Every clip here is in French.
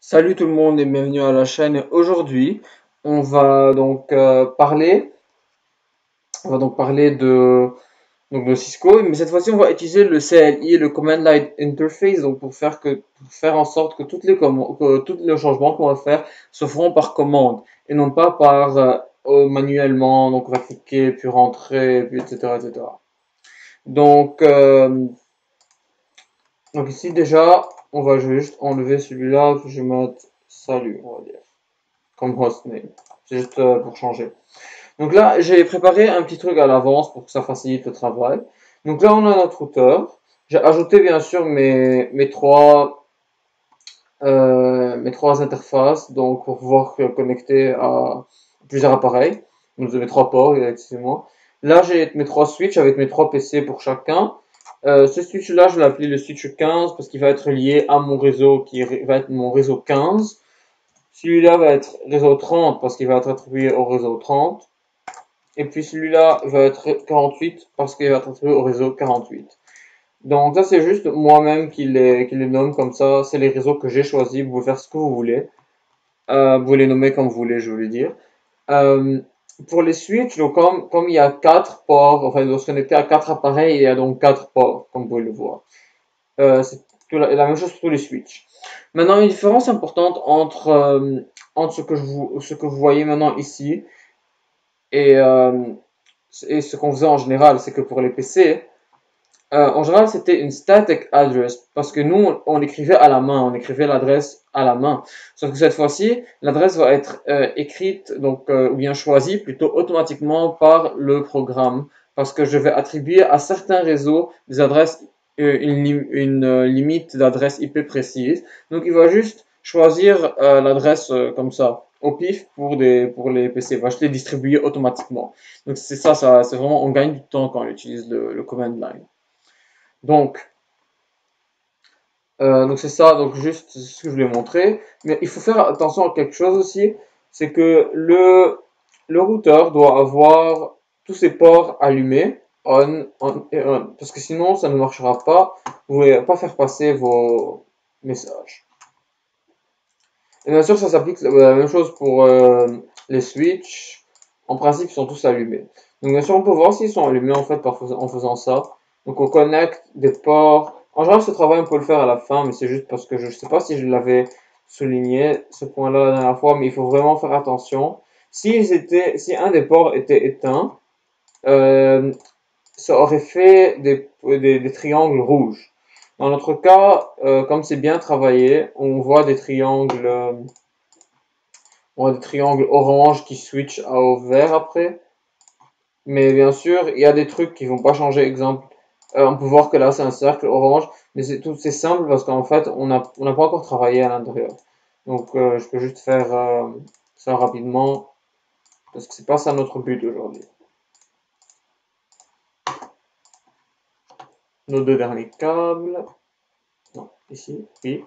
Salut tout le monde et bienvenue à la chaîne. Aujourd'hui, on va donc parler de Cisco, mais cette fois-ci, on va utiliser le CLI, le Command Line Interface, donc pour faire en sorte que que tous les changements qu'on va faire se feront par commande et non pas par manuellement. Donc, on va cliquer puis rentrer, puis etc., etc. Donc, euh, donc ici déjà, on va juste enlever celui-là, puis je vais mettre salut, on va dire, comme hostname. C'est juste pour changer. Donc là, j'ai préparé un petit truc à l'avance pour que ça facilite le travail. Donc là, on a notre routeur. J'ai ajouté bien sûr mes trois interfaces, donc pour pouvoir connecter à plusieurs appareils. Donc mes trois ports, excusez-moi. Là, j'ai mes trois switches avec mes trois PC pour chacun. Ce switch-là, je vais l'appeler le switch 15 parce qu'il va être lié à mon réseau va être mon réseau 15. Celui-là va être réseau 30 parce qu'il va être attribué au réseau 30. Et puis celui-là va être 48 parce qu'il va être attribué au réseau 48. Donc ça c'est juste moi-même qui les nomme comme ça. C'est les réseaux que j'ai choisis. Vous pouvez faire ce que vous voulez. Vous pouvez les nommer comme vous voulez, je voulais dire. Euh, pour les switches, donc comme il y a quatre ports, enfin ils doivent se connecter à quatre appareils, il y a donc quatre ports, comme vous pouvez le voir. C'est la même chose pour tous les switches. Maintenant, une différence importante entre ce que vous voyez maintenant ici et, euh, et ce qu'on faisait en général, c'est que pour les PC, en général, c'était une static address parce que nous, on écrivait à la main, on écrivait l'adresse à la main. Sauf que cette fois-ci, l'adresse va être écrite, ou bien choisie plutôt automatiquement par le programme parce que je vais attribuer à certains réseaux des adresses, une limite d'adresse IP précise. Donc, il va juste choisir l'adresse comme ça, au pif pour les PC. Il va juste les distribuer automatiquement. Donc, c'est vraiment, on gagne du temps quand on utilise le command line. Donc, donc c'est ça, donc juste ce que je voulais montrer. Mais il faut faire attention à quelque chose aussi, c'est que le routeur doit avoir tous ses ports allumés, on et on, parce que sinon ça ne marchera pas. Vous ne pouvez pas faire passer vos messages. Et bien sûr, ça s'applique la même chose pour les switches. En principe, ils sont tous allumés. Donc bien sûr, on peut voir s'ils sont allumés en fait en faisant ça. Donc on connecte des ports. En général, ce travail, on peut le faire à la fin, mais c'est juste parce que je ne sais pas si je l'avais souligné ce point-là la dernière fois, mais il faut vraiment faire attention. Si un des ports était éteint, euh, ça aurait fait des triangles rouges. Dans notre cas, comme c'est bien travaillé, on voit des triangles orange qui switchent au vert après. Mais bien sûr, il y a des trucs qui vont pas changer. Exemple, on peut voir que là c'est un cercle orange, mais c'est simple parce qu'en fait on n'a pas encore travaillé à l'intérieur. Donc je peux juste faire ça rapidement parce que c'est pas ça notre but aujourd'hui. Nos deux derniers câbles. Non, ici, oui.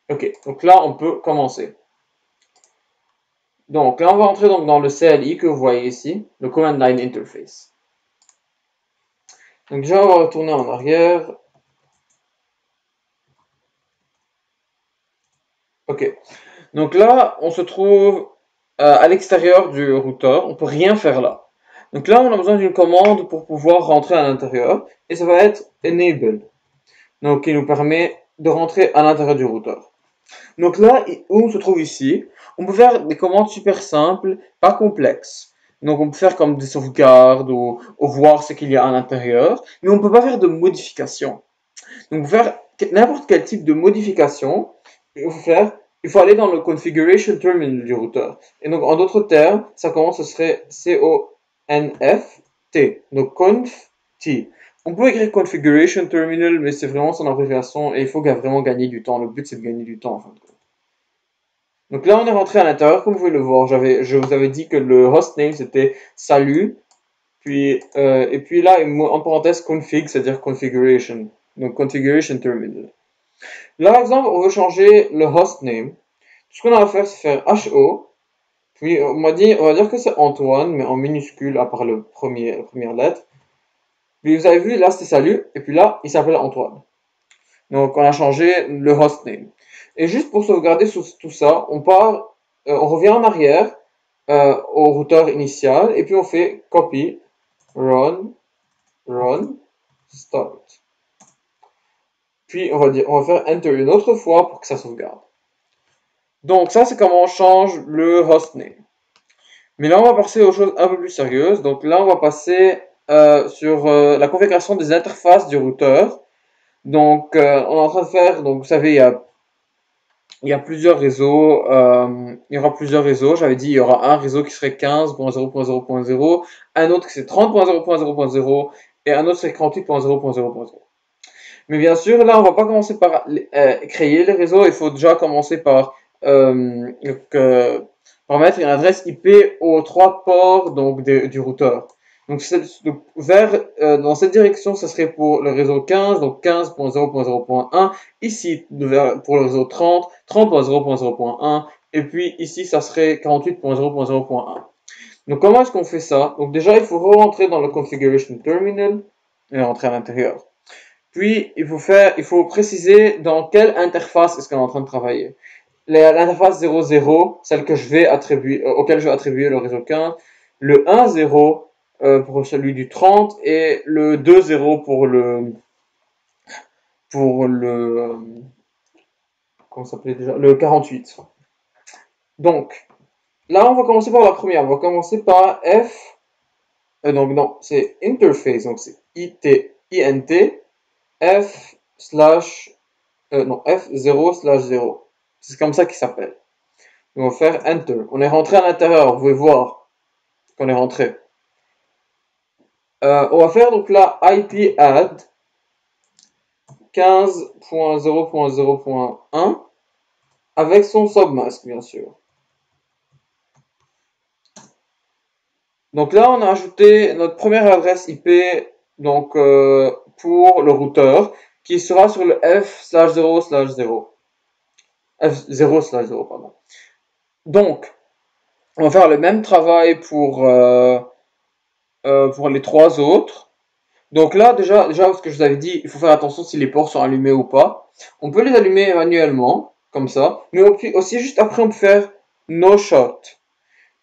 Ok, donc là on peut commencer. Donc là on va entrer donc dans le CLI que vous voyez ici, le Command Line Interface. Donc déjà on va retourner en arrière. Ok. Donc là, on se trouve à l'extérieur du routeur. On peut rien faire là. Donc là, on a besoin d'une commande pour pouvoir rentrer à l'intérieur. Et ça va être enable. Donc, qui nous permet de rentrer à l'intérieur du routeur. Donc là, où on se trouve ici, on peut faire des commandes super simples, pas complexes. Donc on peut faire comme des sauvegardes ou voir ce qu'il y a à l'intérieur. Mais on ne peut pas faire de modifications. Donc, pour faire n'importe quel type de modification, il faut faire, il faut aller dans le configuration terminal du routeur. Et donc, en d'autres termes, ça commence, ce serait C-O-N-F-T. Donc, conf-T. On peut écrire configuration terminal, mais c'est vraiment son abréviation et il faut vraiment gagner du temps. Le but, c'est de gagner du temps, en fin de compte. Donc là, on est rentré à l'intérieur, comme vous pouvez le voir. Je vous avais dit que le hostname, c'était salut. Et puis là, en parenthèse, config, c'est-à-dire configuration. Donc, configuration terminal. Là, par exemple, on veut changer le hostname. Tout ce qu'on a à faire, c'est faire HO. Puis, on va dire que c'est Antoine, mais en minuscule, à part la première lettre. Puis, vous avez vu, là, c'était salut. Et puis là, il s'appelle Antoine. Donc, on a changé le hostname. Et juste pour sauvegarder tout ça, on revient en arrière au routeur initial et puis on fait copy, run, start. Puis on va faire enter une autre fois pour que ça sauvegarde. Donc ça c'est comment on change le hostname. Mais là on va passer aux choses un peu plus sérieuses. Donc là on va passer sur la configuration des interfaces du routeur. Donc on est en train de faire, donc vous savez il y a plusieurs réseaux, il y aura plusieurs réseaux. J'avais dit il y aura un réseau qui serait 15.0.0.0, un autre qui serait 30.0.0.0 et un autre serait 48.0.0.0. Mais bien sûr, là, on va pas commencer par créer les réseaux. Il faut déjà commencer par mettre une adresse IP aux 3 ports du routeur. Donc, dans cette direction, ça serait pour le réseau 15, donc 15.0.0.1. Ici, pour le réseau 30, 30.0.0.1. Et puis ici, ça serait 48.0.0.1. Donc, comment est-ce qu'on fait ça? Donc, déjà, il faut rentrer dans le configuration terminal et rentrer à l'intérieur. Puis, il faut préciser dans quelle interface est-ce qu'on est en train de travailler. L'interface 00, celle que je vais attribuer, auquel je vais attribuer le réseau 15, le 10 pour celui du 30 et le 20 pour le, comment ça s'appelait déjà? Le 48. Donc, là, on va commencer par la première. On va commencer par donc non, c'est interface, donc c'est INT, F slash, non, F0/0. C'est comme ça qu'il s'appelle. On va faire Enter. On est rentré à l'intérieur, vous pouvez voir qu'on est rentré. On va faire donc là IP add 15.0.0.1 avec son submask, bien sûr. Donc là, on a ajouté notre première adresse IP donc, pour le routeur qui sera sur le F/0/0. F0/0, pardon. Donc, on va faire le même travail pour les 3 autres. Donc là, déjà, ce que je vous avais dit, il faut faire attention si les ports sont allumés ou pas. On peut les allumer manuellement, comme ça. Mais aussi, juste après, on peut faire no shot.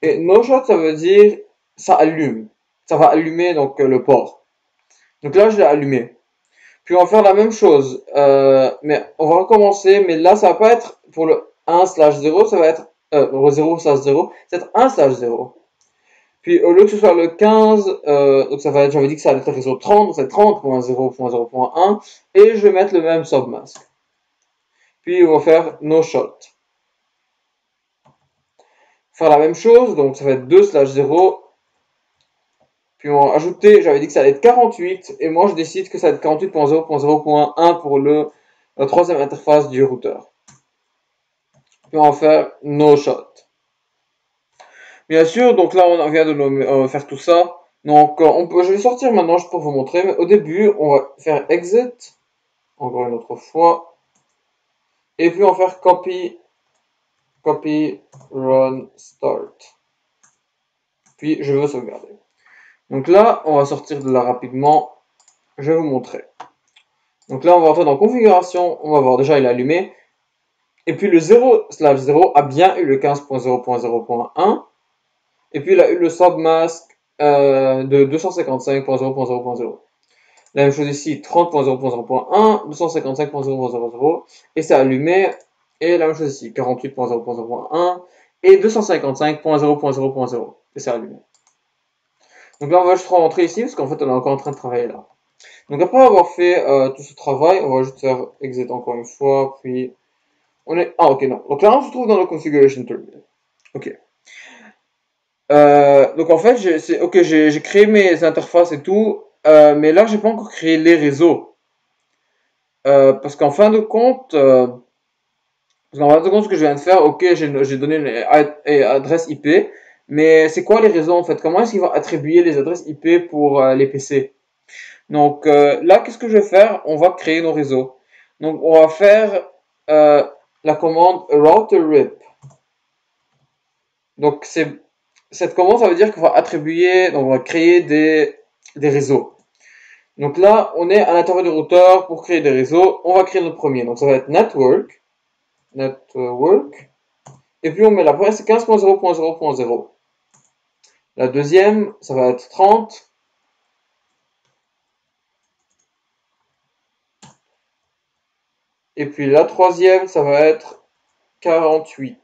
Et no shot, ça veut dire ça allume. Ça va allumer donc le port. Donc là, je l'ai allumé. Puis on va faire la même chose. Mais on va recommencer. Mais là, ça va pas être pour le 1/0, ça va être 0/0, c'est 1/0. Puis au lieu que ce soit le 15, donc ça va être, j'avais dit que ça allait être le réseau 30, donc c'est 30.0.0.1, et je vais mettre le même submask. Puis on va faire no shot. Faire la même chose, donc ça va être 2/0. Puis on va ajouter, j'avais dit que ça allait être 48, et moi je décide que ça va être 48.0.0.1 pour la troisième interface du routeur. Puis on va faire no shot. Bien sûr, donc là on vient de faire tout ça. Donc je vais sortir maintenant juste pour vous montrer, mais au début on va faire exit, encore une autre fois, et puis on va faire copy, run, start. Puis je veux sauvegarder. Donc là on va sortir de là rapidement, je vais vous montrer. Donc là on va rentrer dans configuration, on va voir déjà il est allumé, et puis le 0/0 a bien eu le 15.0.0.1, et puis il a eu le submask de 255.0.0.0. La même chose ici, 30.0.0.1, 255.0.0.0, et c'est allumé. Et la même chose ici, 48.0.0.1 et 255.0.0.0, et c'est allumé. Donc là, on va juste rentrer ici, parce qu'en fait, on est encore en train de travailler là. Donc après avoir fait tout ce travail, on va juste faire exit encore une fois, puis on est... Ah, ok, non. Donc là, on se trouve dans le configuration terminal. Ok. Donc en fait, j'ai créé mes interfaces et tout, mais là, j'ai pas encore créé les réseaux. Parce qu'en fin de compte, ce que je viens de faire, ok, j'ai donné une adresse IP, mais c'est quoi les réseaux en fait? Comment est-ce qu'ils vont attribuer les adresses IP pour les PC? Donc là, qu'est-ce que je vais faire? On va créer nos réseaux. Donc on va faire la commande router-rip. Donc cette commande, ça veut dire qu'on va attribuer, donc on va créer des réseaux. Donc là, on est à l'intérieur du routeur pour créer des réseaux. On va créer notre premier. Donc ça va être network. Network. Et puis on met la première, c'est 15.0.0.0. La deuxième, ça va être 30. Et puis la troisième, ça va être 48.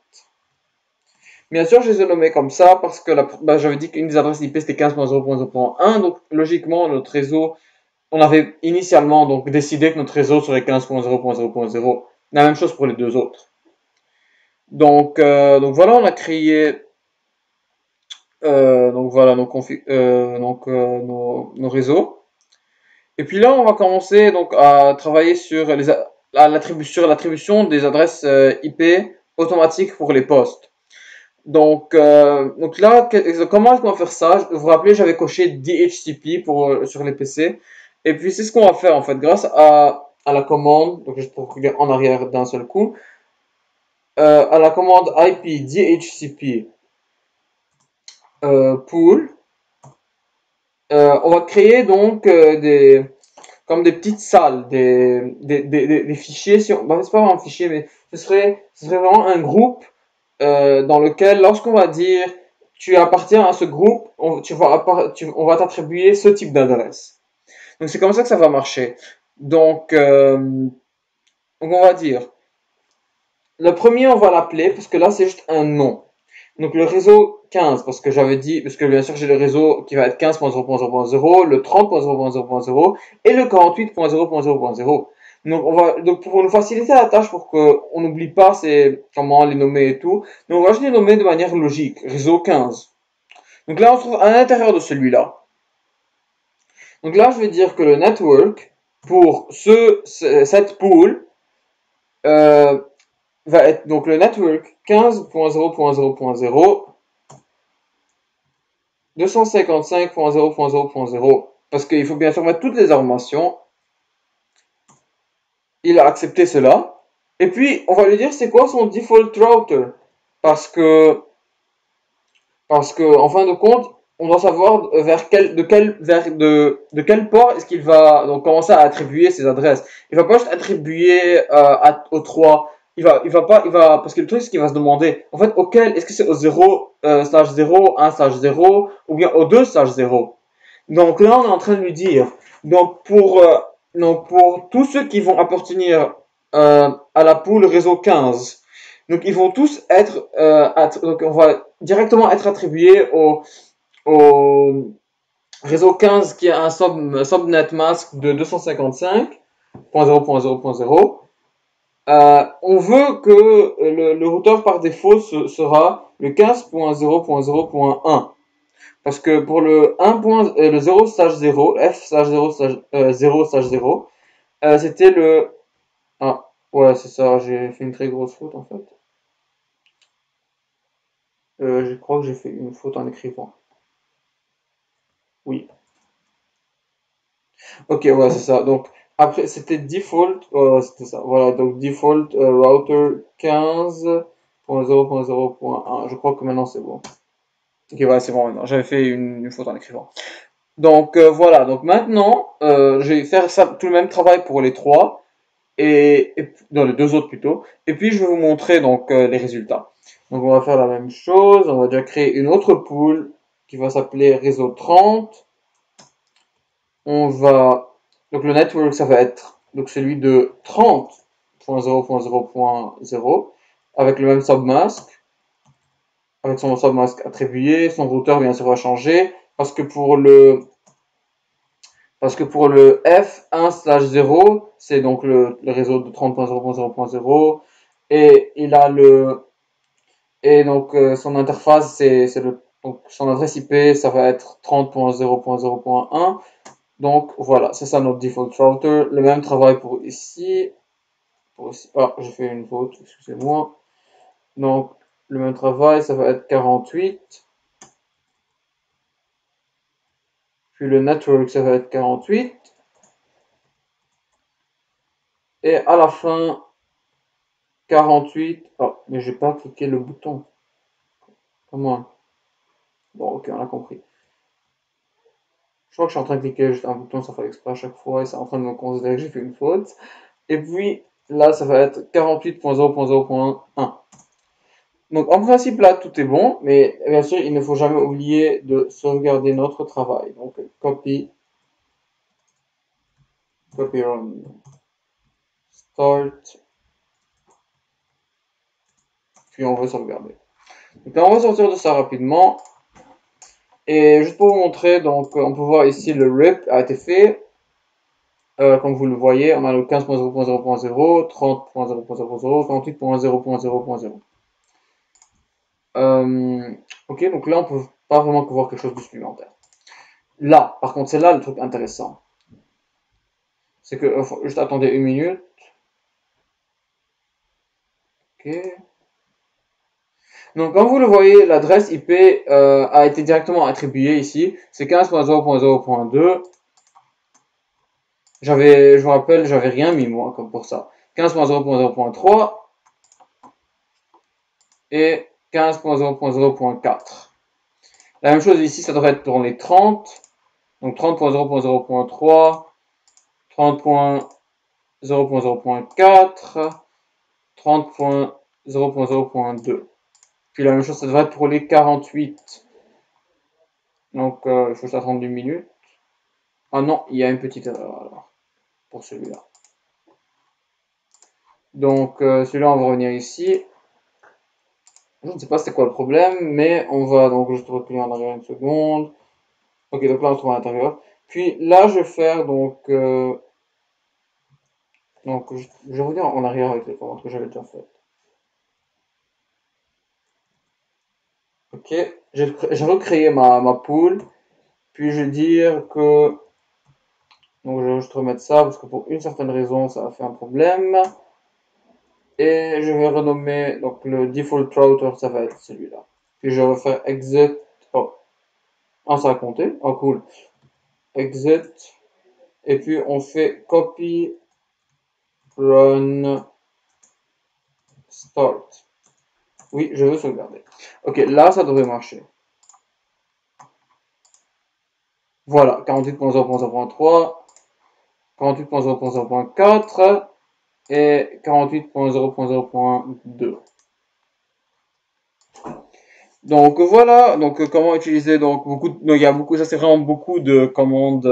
Bien sûr, je les ai nommés comme ça parce que j'avais dit qu'une des adresses IP c'était 15.0.0.1. Donc logiquement, notre réseau, on avait initialement donc décidé que notre réseau serait 15.0.0.0. La même chose pour les deux autres. Donc voilà, on a créé donc voilà nos réseaux. Et puis là, on va commencer donc à travailler sur l'attribution des adresses IP automatiques pour les postes. Donc là, comment est-ce qu'on va faire ça? Vous vous rappelez, j'avais coché DHCP sur les PC. Et puis c'est ce qu'on va faire en fait, grâce à la commande, donc juste pour regarder en arrière d'un seul coup, à la commande IP DHCP pool, on va créer donc comme des petites salles, des fichiers, c'est pas vraiment un fichier, mais ce serait vraiment un groupe dans lequel, lorsqu'on va dire tu appartiens à ce groupe, on va t'attribuer ce type d'adresse. Donc c'est comme ça que ça va marcher. Donc on va dire, le premier on va l'appeler, parce que là c'est juste un nom. Donc le réseau 15, parce que j'avais dit, parce que bien sûr j'ai le réseau qui va être 15.0.0.0, le 30.0.0.0 et le 48.0.0.0. Donc pour nous faciliter la tâche, pour qu'on n'oublie pas comment les nommer et tout, donc on va juste les nommer de manière logique. Réseau 15. Donc là on se trouve à l'intérieur de celui-là. Donc là je vais dire que le network pour cette pool euh, va être donc le network 15.0.0.0 255.0.0.0 parce qu'il faut bien sûr mettre toutes les informations. Il a accepté cela. Et puis, on va lui dire c'est quoi son default router. Parce que, en fin de compte, on doit savoir de quel port est-ce qu'il va donc commencer à attribuer ses adresses. Il va pas juste attribuer aux 3. Parce que le truc, c'est qu'il va se demander, en fait, est-ce que c'est au 0 slash 0, 1 slash 0, ou bien au 2 slash 0. Donc là, on est en train de lui dire, donc pour tous ceux qui vont appartenir à la pool réseau 15, donc ils vont tous être, donc on va directement être attribués au réseau 15 qui a un subnet mask de 255.0.0.0. On veut que le routeur par défaut sera le 15.0.0.1. Parce que pour le 0 slash 0, f slash 0 slash 0 slash 0, c'était le... Ah, ouais, c'est ça, j'ai fait une très grosse faute en fait. Je crois que j'ai fait une faute en écrivant. Oui. Ok, ouais, c'est ça. Donc, après, c'était default, c'était ça. Voilà, donc default router 15.0.0.1. Je crois que maintenant c'est bon. Ok, ouais, c'est bon maintenant. J'avais fait une faute en écrivant. Donc, voilà. Donc maintenant, je vais faire ça, tout le même travail pour les trois. Et dans les deux autres plutôt. Et puis je vais vous montrer donc les résultats. Donc on va faire la même chose. On va déjà créer une autre pool qui va s'appeler réseau 30. On va donc le network ça va être donc celui de 30.0.0.0 avec le même submask, avec son submask attribué. Son routeur bien sûr va changer parce que pour le F1 slash 0, c'est donc le réseau de 30.0.0.0 et il a et donc son interface donc son adresse IP ça va être 30.0.0.1. Donc voilà, c'est ça notre default router. Le même travail pour ici. Ah, j'ai fait une faute, excusez-moi. Donc le même travail, ça va être 48. Puis le network, ça va être 48. Et à la fin, 48. Oh, mais j'ai pas cliqué le bouton. Comment? Bon, ok, on a compris. crois que je suis en train de cliquer juste un bouton, ça fait exprès à chaque fois et c'est en train de me considérer que j'ai fait une faute. Et puis là, ça va être 48.0.0.1. Donc en principe là, tout est bon, mais bien sûr, il ne faut jamais oublier de sauvegarder notre travail. Donc copy run, start, puis on va sauvegarder. Donc là, on va sortir de ça rapidement. Et juste pour vous montrer, donc on peut voir ici le RIP a été fait. Comme vous le voyez, on a le 15.0.0.0, 30.0.0.0, 48.0.0.0. Ok, donc là on peut pas vraiment voir quelque chose de supplémentaire. Là, par contre, c'est là le truc intéressant. C'est que, juste attendez une minute. Ok. Donc, comme vous le voyez, l'adresse IP a été directement attribuée ici. C'est 15.0.0.2. Je vous rappelle, j'avais rien mis moi comme pour ça. 15.0.0.3 et 15.0.0.4. La même chose ici, ça devrait être pour les 30. Donc 30.0.0.3, 30.0.0.4, 30.0.0.2. Puis la même chose, ça devrait être pour les 48. Donc il faut juste attendre une minute. Ah non, il y a une petite erreur alors, pour celui-là. Donc celui-là, on va revenir ici. Je ne sais pas c'était quoi le problème, mais on va donc juste replier en arrière une seconde. Ok, donc là on se trouve à l'intérieur. Puis là, je vais faire donc je vais revenir en arrière avec les commandes que j'avais déjà faites. Ok, j'ai recréé ma pool. Puis je vais dire que donc je vais juste remettre ça parce que pour une certaine raison ça a fait un problème. Et je vais renommer donc le default router, ça va être celui-là. Puis je vais faire exit. Oh, ah, ça a compté. Oh, cool. Exit. Et puis on fait copy run start. Oui, je veux sauvegarder. Ok, là ça devrait marcher. Voilà, 48.0.0.3, 48.0.0.4 et 48.0.0.2. Donc voilà, donc comment utiliser donc il y a beaucoup, ça c'est vraiment beaucoup de commandes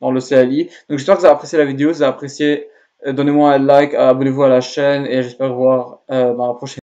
dans le CLI. Donc j'espère que vous avez apprécié la vidéo, si vous avez apprécié, donnez-moi un like, abonnez-vous à la chaîne et j'espère vous voir dans la prochaine.